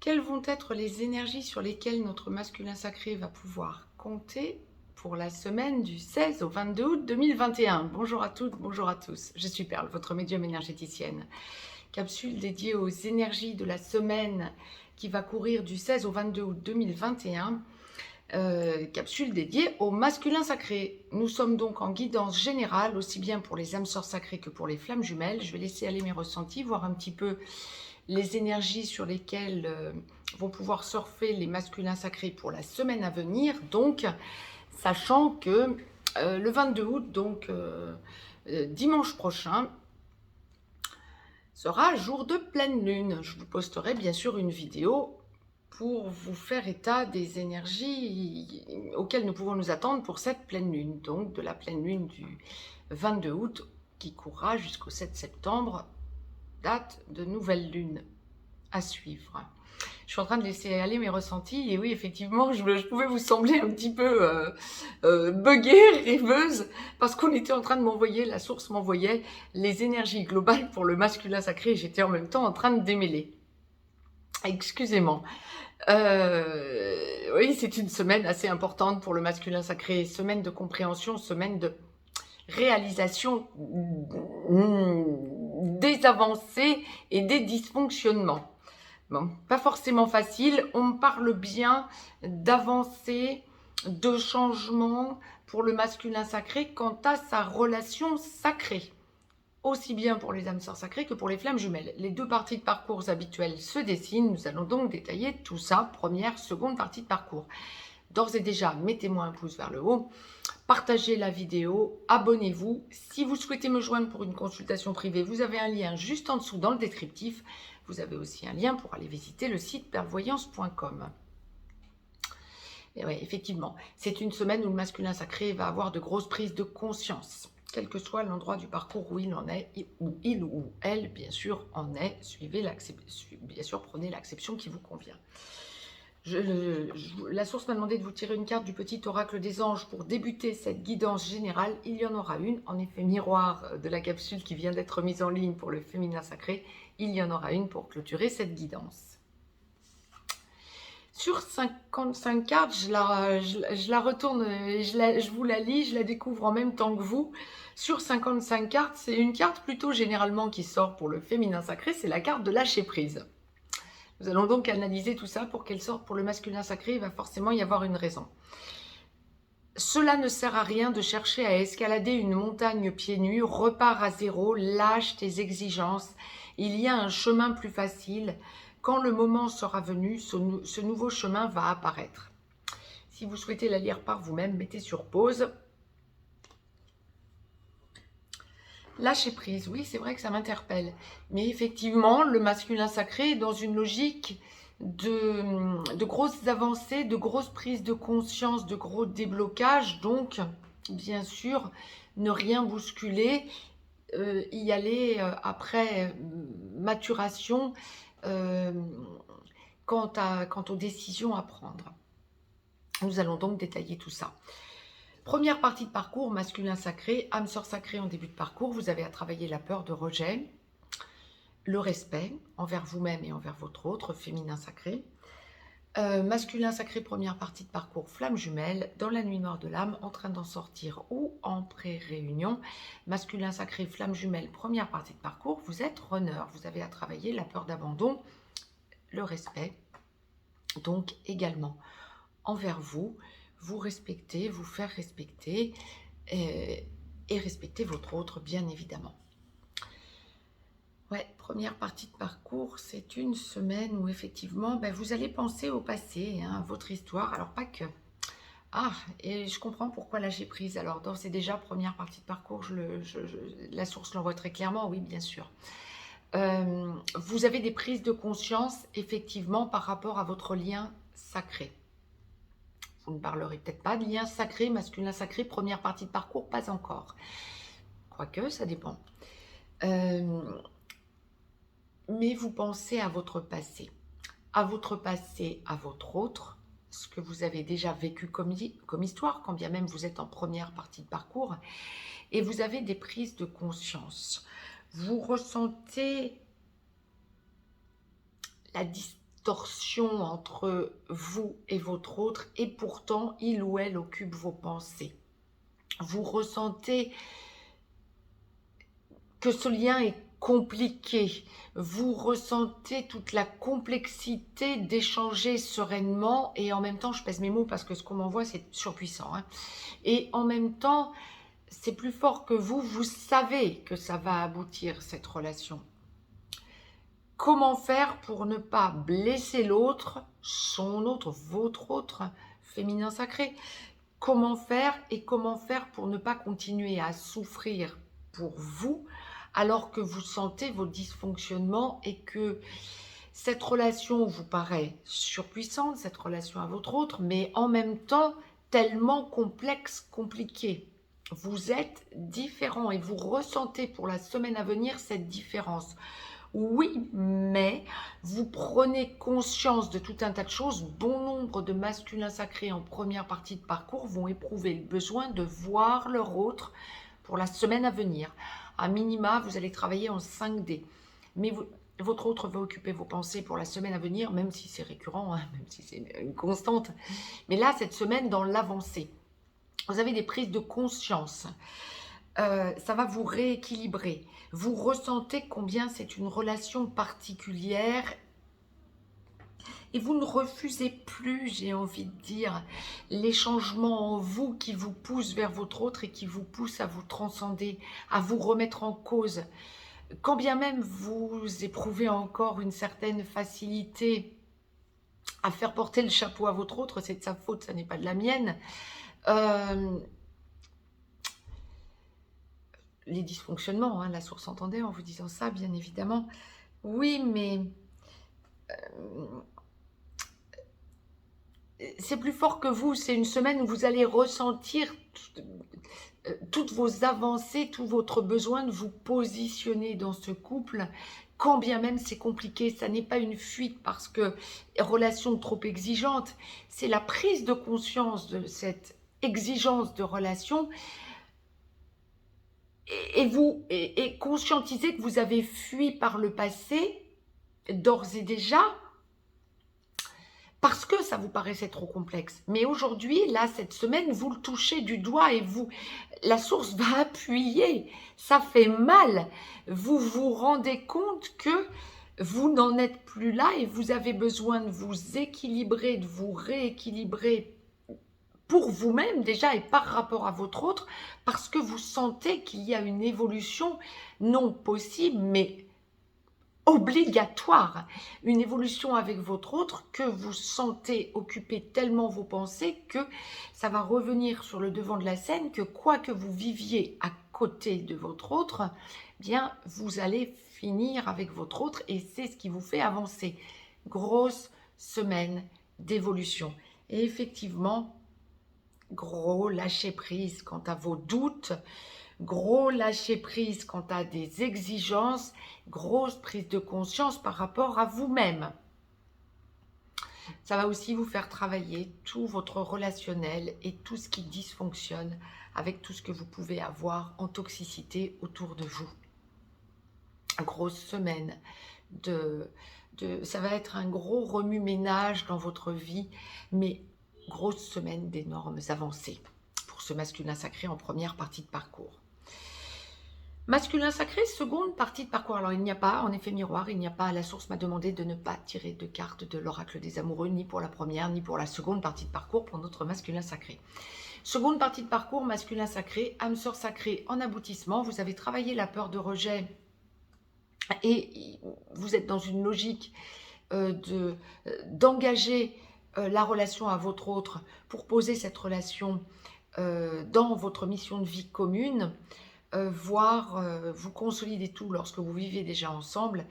Quelles vont être les énergies sur lesquelles notre masculin sacré va pouvoir compter pour la semaine du 16 au 22 août 2021? Bonjour à toutes, bonjour à tous. Je suis Perle, votre médium énergéticienne. Capsule dédiée aux énergies de la semaine qui va courir du 16 au 22 août 2021. Capsule dédiée au masculin sacré. Nous sommes donc en guidance générale, aussi bien pour les âmes sœurs sacrées que pour les flammes jumelles. Je vais laisser aller mes ressentis, voir un petit peu les énergies sur lesquelles vont pouvoir surfer les masculins sacrés pour la semaine à venir. Donc, sachant que le 22 août, donc dimanche prochain, sera jour de pleine lune. Je vous posterai bien sûr une vidéo pour vous faire état des énergies auxquelles nous pouvons nous attendre pour cette pleine lune. Donc de la pleine lune du 22 août qui courra jusqu'au 7 septembre, date de nouvelle lune à suivre. Je suis en train de laisser aller mes ressentis et oui, effectivement, je pouvais vous sembler un petit peu buggée, rêveuse, parce qu'on était en train de m'envoyer, la source m'envoyait les énergies globales pour le masculin sacré et j'étais en même temps en train de démêler. Excusez-moi. Oui, c'est une semaine assez importante pour le masculin sacré, semaine de compréhension, semaine de réalisation des avancées et des dysfonctionnements. Bon, pas forcément facile, on parle bien d'avancées, de changements pour le masculin sacré quant à sa relation sacrée. Aussi bien pour les âmes sœurs sacrées que pour les flammes jumelles. Les deux parties de parcours habituelles se dessinent, nous allons donc détailler tout ça, première, seconde partie de parcours. D'ores et déjà, mettez-moi un pouce vers le haut, partagez la vidéo, abonnez-vous. Si vous souhaitez me joindre pour une consultation privée, vous avez un lien juste en dessous dans le descriptif. Vous avez aussi un lien pour aller visiter le site perlevoyance.com. Et ouais, effectivement, c'est une semaine où le masculin sacré va avoir de grosses prises de conscience, quel que soit l'endroit du parcours où il en est, où il ou elle, bien sûr, en est. Bien sûr, prenez l'acception qui vous convient. La source m'a demandé de vous tirer une carte du petit oracle des anges pour débuter cette guidance générale. Il y en aura une, en effet miroir de la capsule qui vient d'être mise en ligne pour le féminin sacré. Il y en aura une pour clôturer cette guidance. Sur 55 cartes, je la retourne et je vous la lis, je la découvre en même temps que vous. Sur 55 cartes, c'est une carte plutôt généralement qui sort pour le féminin sacré, c'est la carte de lâcher prise. Nous allons donc analyser tout ça pour qu'elle sorte pour le masculin sacré, il va forcément y avoir une raison. Cela ne sert à rien de chercher à escalader une montagne pieds nus, repars à zéro, lâche tes exigences. Il y a un chemin plus facile. Quand le moment sera venu, ce nouveau chemin va apparaître. Si vous souhaitez la lire par vous-même, mettez sur pause. Lâcher prise, oui, c'est vrai que ça m'interpelle. Mais effectivement, le masculin sacré est dans une logique de grosses avancées, de grosses prises de conscience, de gros déblocages. Donc, bien sûr, ne rien bousculer, y aller après maturation quant aux décisions à prendre. Nous allons donc détailler tout ça. Première partie de parcours, masculin sacré, âme sœur sacrée en début de parcours. Vous avez à travailler la peur de rejet, le respect envers vous-même et envers votre autre, féminin sacré. Masculin sacré, première partie de parcours, flamme jumelle, dans la nuit noire de l'âme, en train d'en sortir ou en pré-réunion. Masculin sacré, flamme jumelle, première partie de parcours, vous êtes runner. Vous avez à travailler la peur d'abandon, le respect, donc également envers vous, vous respecter, vous faire respecter et respecter votre autre, bien évidemment. Ouais, première partie de parcours, c'est une semaine où effectivement, vous allez penser au passé, hein, votre histoire, alors pas que. Ah, et je comprends pourquoi lâcher prise. Alors, d'ores et déjà, première partie de parcours, la source l'envoie très clairement, oui, bien sûr. Vous avez des prises de conscience, effectivement, par rapport à votre lien sacré. Vous ne parlerez peut-être pas de lien sacré, masculin sacré, première partie de parcours, pas encore. Quoique, ça dépend. Mais vous pensez à votre passé, à votre autre, ce que vous avez déjà vécu comme histoire, quand bien même vous êtes en première partie de parcours, et vous avez des prises de conscience. Vous ressentez la distance distorsion entre vous et votre autre et pourtant il ou elle occupe vos pensées. Vous ressentez que ce lien est compliqué. Vous ressentez toute la complexité d'échanger sereinement et en même temps, je pèse mes mots parce que ce qu'on m'envoie c'est surpuissant, hein. Et en même temps, c'est plus fort que vous, vous savez que ça va aboutir cette relation. Comment faire pour ne pas blesser l'autre, son autre, votre autre, féminin sacré? Comment faire et comment faire pour ne pas continuer à souffrir pour vous alors que vous sentez vos dysfonctionnements et que cette relation vous paraît surpuissante, cette relation à votre autre, mais en même temps tellement complexe, compliquée. Vous êtes différents et vous ressentez pour la semaine à venir cette différence. Oui, mais vous prenez conscience de tout un tas de choses. Bon nombre de masculins sacrés en première partie de parcours vont éprouver le besoin de voir leur autre pour la semaine à venir. À minima, vous allez travailler en 5D. Mais votre autre va occuper vos pensées pour la semaine à venir, même si c'est récurrent, hein, même si c'est une constante. Mais là, cette semaine, dans l'avancée, vous avez des prises de conscience. Ça va vous rééquilibrer. Vous ressentez combien c'est une relation particulière et vous ne refusez plus, j'ai envie de dire, les changements en vous qui vous poussent vers votre autre et qui vous poussent à vous transcender, à vous remettre en cause. Quand bien même vous éprouvez encore une certaine facilité à faire porter le chapeau à votre autre, c'est de sa faute, ça n'est pas de la mienne. Les dysfonctionnements, hein, la source entendait en vous disant ça, bien évidemment. Oui, mais c'est plus fort que vous. C'est une semaine où vous allez ressentir toutes vos avancées, tout votre besoin de vous positionner dans ce couple, quand bien même c'est compliqué. Ça n'est pas une fuite parce que relation trop exigeante, c'est la prise de conscience de cette exigence de relation et conscientiser que vous avez fui par le passé, d'ores et déjà, parce que ça vous paraissait trop complexe. Mais aujourd'hui, là, cette semaine, vous le touchez du doigt et la source va appuyer. Ça fait mal. Vous vous rendez compte que vous n'en êtes plus là et vous avez besoin de vous équilibrer, de vous rééquilibrer pour vous-même déjà et par rapport à votre autre, parce que vous sentez qu'il y a une évolution non possible, mais obligatoire, une évolution avec votre autre que vous sentez occuper tellement vos pensées que ça va revenir sur le devant de la scène, que quoi que vous viviez à côté de votre autre, bien vous allez finir avec votre autre et c'est ce qui vous fait avancer. Grosse semaine d'évolution. Et effectivement, gros lâcher prise quant à vos doutes, gros lâcher prise quant à des exigences, grosse prise de conscience par rapport à vous-même. Ça va aussi vous faire travailler tout votre relationnel et tout ce qui dysfonctionne avec tout ce que vous pouvez avoir en toxicité autour de vous. Grosse semaine ça va être un gros remue-ménage dans votre vie, mais grosse semaine d'énormes avancées pour ce masculin sacré en première partie de parcours. Masculin sacré, seconde partie de parcours. Alors, il n'y a pas, en effet miroir, il n'y a pas, la source m'a demandé de ne pas tirer de cartes de l'oracle des amoureux, ni pour la première, ni pour la seconde partie de parcours pour notre masculin sacré. Seconde partie de parcours, masculin sacré, âme sœur sacrée en aboutissement. Vous avez travaillé la peur de rejet et vous êtes dans une logique d'engager la relation à votre autre pour poser cette relation dans votre mission de vie commune, voire vous consolider tout lorsque vous vivez déjà ensemble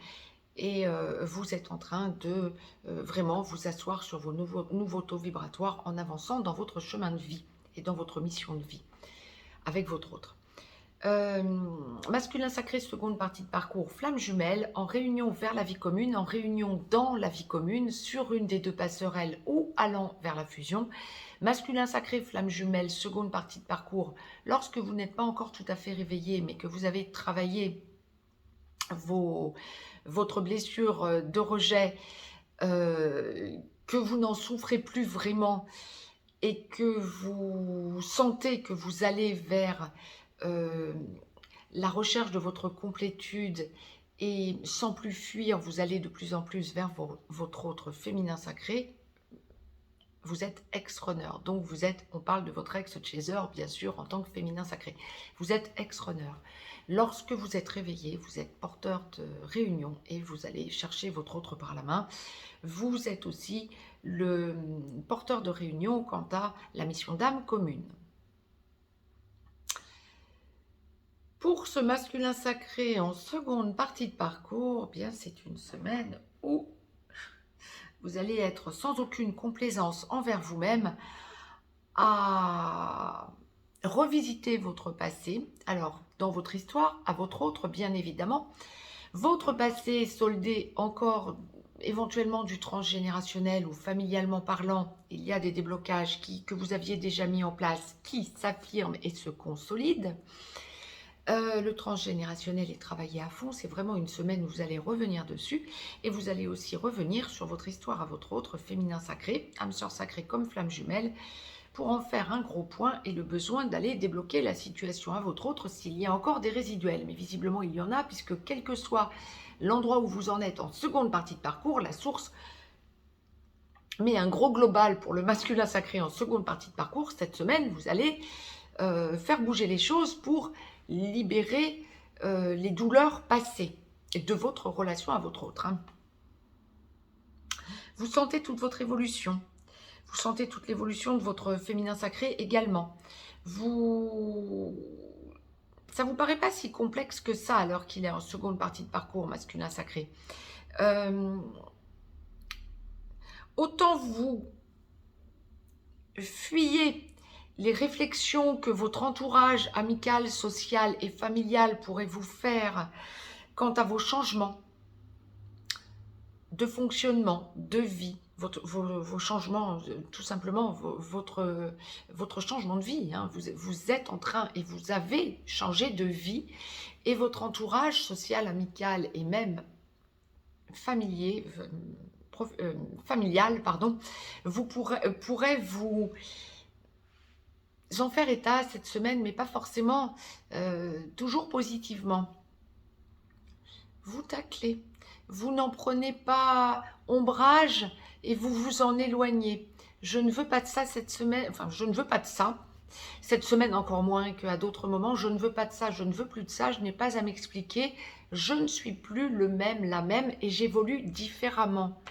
et vous êtes en train de vraiment vous asseoir sur vos nouveaux taux vibratoires en avançant dans votre chemin de vie et dans votre mission de vie avec votre autre. Masculin sacré, seconde partie de parcours, flamme jumelle, en réunion vers la vie commune, en réunion dans la vie commune, sur une des deux passerelles ou allant vers la fusion. Masculin sacré, flamme jumelle, seconde partie de parcours, lorsque vous n'êtes pas encore tout à fait réveillé, mais que vous avez travaillé votre blessure de rejet que vous n'en souffrez plus vraiment et que vous sentez que vous allez vers la recherche de votre complétude et sans plus fuir, vous allez de plus en plus vers votre autre féminin sacré, vous êtes ex-runner. Donc vous êtes, on parle de votre ex-chaser, bien sûr, en tant que féminin sacré. Vous êtes ex-runner. Lorsque vous êtes réveillé, vous êtes porteur de réunion et vous allez chercher votre autre par la main. Vous êtes aussi le porteur de réunion quant à la mission d'âme commune. Pour ce masculin sacré en seconde partie de parcours, eh bien c'est une semaine où vous allez être sans aucune complaisance envers vous-même à revisiter votre passé. Alors, dans votre histoire, à votre autre, bien évidemment. Votre passé soldé encore éventuellement du transgénérationnel ou familialement parlant, il y a des déblocages que vous aviez déjà mis en place qui s'affirment et se consolident. Le transgénérationnel est travaillé à fond, c'est vraiment une semaine où vous allez revenir dessus et vous allez aussi revenir sur votre histoire à votre autre féminin sacré, âme sœur sacrée comme flamme jumelle, pour en faire un gros point et le besoin d'aller débloquer la situation à votre autre s'il y a encore des résiduels. Mais visiblement il y en a puisque quel que soit l'endroit où vous en êtes en seconde partie de parcours, la source met un gros global pour le masculin sacré en seconde partie de parcours. Cette semaine, vous allez faire bouger les choses pour libérer les douleurs passées de votre relation à votre autre. Vous sentez toute votre évolution. Vous sentez toute l'évolution de votre féminin sacré également. Ça vous paraît pas si complexe que ça alors qu'il est en seconde partie de parcours masculin sacré. Autant vous fuyez les réflexions que votre entourage amical, social et familial pourrait vous faire quant à vos changements de fonctionnement, de vie, vos changements, tout simplement votre changement de vie. Vous êtes en train et vous avez changé de vie et votre entourage social, amical et même familial, vous pourrait vous en faire état cette semaine, mais pas forcément toujours positivement. Vous taclez, vous n'en prenez pas ombrage et vous vous en éloignez. Je ne veux pas de ça cette semaine, enfin je ne veux pas de ça. Cette semaine encore moins qu'à d'autres moments, je ne veux pas de ça, je ne veux plus de ça, je n'ai pas à m'expliquer, je ne suis plus le même, la même et j'évolue différemment.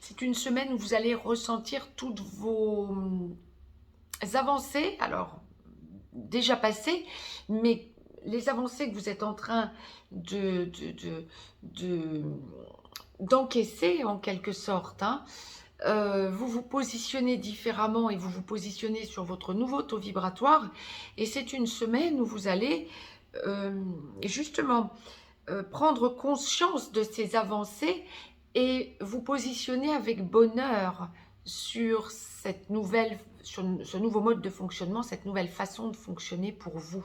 C'est une semaine où vous allez ressentir toutes vos avancées, alors déjà passées, mais les avancées que vous êtes en train d'encaisser en quelque sorte, vous vous positionnez différemment et vous vous positionnez sur votre nouveau taux vibratoire et c'est une semaine où vous allez justement prendre conscience de ces avancées et vous positionner avec bonheur sur ce nouveau mode de fonctionnement, cette nouvelle façon de fonctionner pour vous.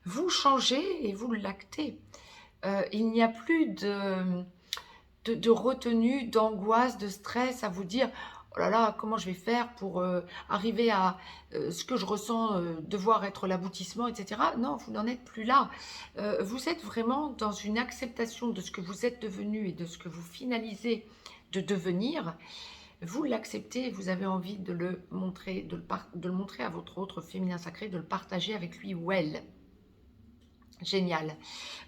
Vous changez et vous l'actez. Il n'y a plus de retenue, d'angoisse, de stress à vous dire « Oh là là, comment je vais faire pour arriver à ce que je ressens devoir être l'aboutissement, etc. » Non, vous n'en êtes plus là. Vous êtes vraiment dans une acceptation de ce que vous êtes devenu et de ce que vous finalisez de devenir. Vous l'acceptez et vous avez envie de le montrer, de le montrer à votre autre féminin sacré, de le partager avec lui ou elle. Génial.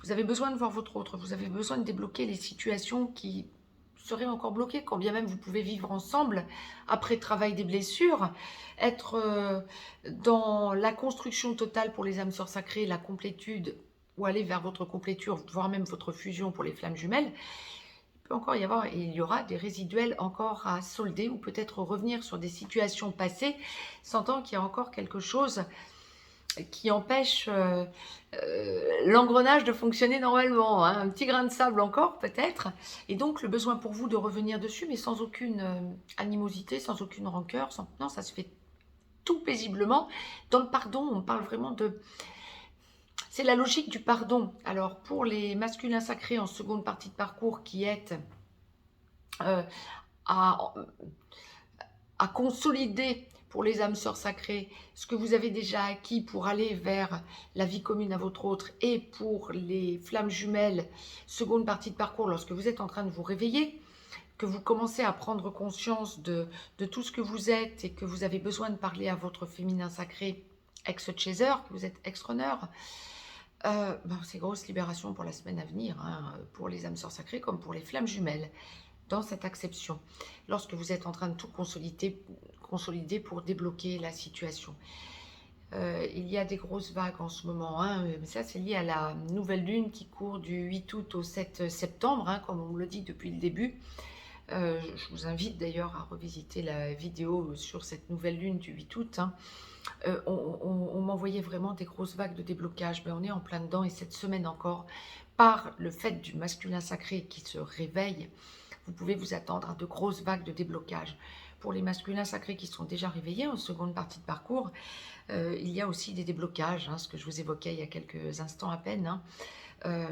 Vous avez besoin de voir votre autre, vous avez besoin de débloquer les situations qui seraient encore bloquées, quand bien même vous pouvez vivre ensemble après travail des blessures, être dans la construction totale pour les âmes sœurs sacrées, la complétude, ou aller vers votre complétude, voire même votre fusion pour les flammes jumelles. Il peut encore y avoir, et il y aura des résiduels encore à solder, ou peut-être revenir sur des situations passées, sentant qu'il y a encore quelque chose qui empêche l'engrenage de fonctionner normalement, un petit grain de sable encore peut-être, et donc le besoin pour vous de revenir dessus, mais sans aucune animosité, sans aucune rancœur, non, ça se fait tout paisiblement. Dans le pardon, on parle vraiment de... C'est la logique du pardon. Alors pour les masculins sacrés en seconde partie de parcours qui êtes euh, à, à consolider pour les âmes sœurs sacrées ce que vous avez déjà acquis pour aller vers la vie commune à votre autre, et pour les flammes jumelles, seconde partie de parcours, lorsque vous êtes en train de vous réveiller, que vous commencez à prendre conscience de tout ce que vous êtes et que vous avez besoin de parler à votre féminin sacré ex-chaser, que vous êtes ex-runner, c'est grosse libération pour la semaine à venir, hein, pour les âmes sœurs sacrées comme pour les flammes jumelles, dans cette acception, lorsque vous êtes en train de tout consolider pour débloquer la situation. Il y a des grosses vagues en ce moment, hein, mais ça c'est lié à la nouvelle lune qui court du 8 août au 7 septembre, hein, comme on me le dit depuis le début. Je vous invite d'ailleurs à revisiter la vidéo sur cette nouvelle lune du 8 août. Hein. On m'envoyait vraiment des grosses vagues de déblocage, mais on est en plein dedans, et cette semaine encore, par le fait du masculin sacré qui se réveille, vous pouvez vous attendre à de grosses vagues de déblocage. Pour les masculins sacrés qui sont déjà réveillés en seconde partie de parcours, il y a aussi des déblocages, hein, ce que je vous évoquais il y a quelques instants à peine. Hein.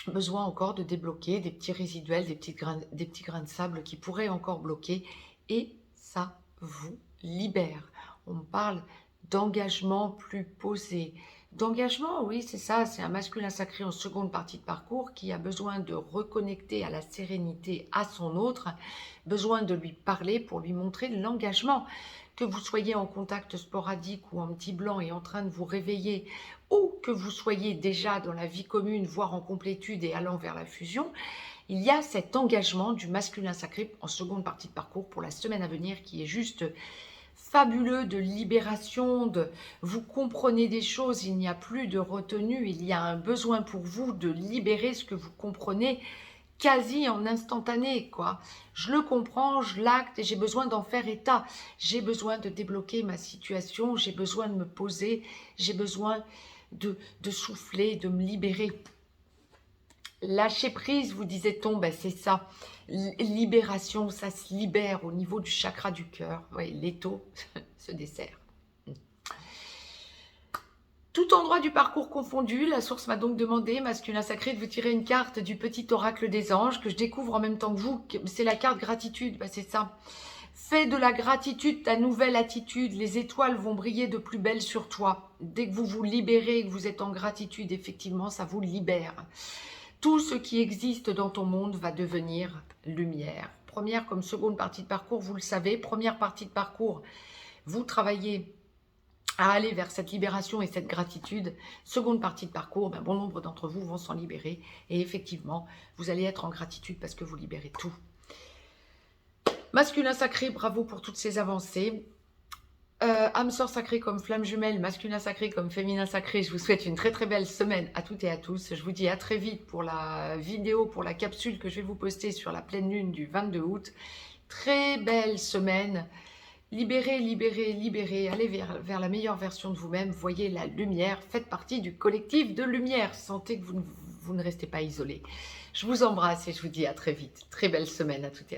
Besoin encore de débloquer des petits résiduels, des petits grains de sable qui pourraient encore bloquer, et ça vous libère. On parle d'engagement plus posé. D'engagement, oui, c'est ça, c'est un masculin sacré en seconde partie de parcours qui a besoin de reconnecter à la sérénité à son autre, besoin de lui parler pour lui montrer l'engagement. Que vous soyez en contact sporadique ou en petit blanc et en train de vous réveiller, ou que vous soyez déjà dans la vie commune, voire en complétude et allant vers la fusion, il y a cet engagement du masculin sacré en seconde partie de parcours pour la semaine à venir qui est juste fabuleux, de libération, vous comprenez des choses, il n'y a plus de retenue, il y a un besoin pour vous de libérer ce que vous comprenez quasi en instantané, quoi. Je le comprends, je l'acte et j'ai besoin d'en faire état. J'ai besoin de débloquer ma situation, j'ai besoin de me poser, j'ai besoin de souffler, de me libérer. Lâcher prise, vous disait-on, c'est ça. Libération, ça se libère au niveau du chakra du cœur. Oui, l'étau se dessert. Tout endroit du parcours confondu, la source m'a donc demandé, masculin sacré, de vous tirer une carte du petit oracle des anges que je découvre en même temps que vous. C'est la carte gratitude, c'est ça. Fais de la gratitude ta nouvelle attitude. Les étoiles vont briller de plus belle sur toi. Dès que vous vous libérez et que vous êtes en gratitude, effectivement, ça vous libère. Tout ce qui existe dans ton monde va devenir lumière. Première comme seconde partie de parcours, vous le savez. Première partie de parcours, vous travaillez à aller vers cette libération et cette gratitude. Seconde partie de parcours, bon nombre d'entre vous vont s'en libérer. Et effectivement, vous allez être en gratitude parce que vous libérez tout. Masculin sacré, bravo pour toutes ces avancées. Âme sœur sacrée comme flamme jumelle, masculin sacré comme féminin sacré, je vous souhaite une très très belle semaine à toutes et à tous. Je vous dis à très vite pour la vidéo, pour la capsule que je vais vous poster sur la pleine lune du 22 août. Très belle semaine. Libérez, libérez, libérez. Allez vers la meilleure version de vous-même. Voyez la lumière. Faites partie du collectif de lumière. Sentez que vous ne restez pas isolés. Je vous embrasse et je vous dis à très vite. Très belle semaine à toutes et à tous.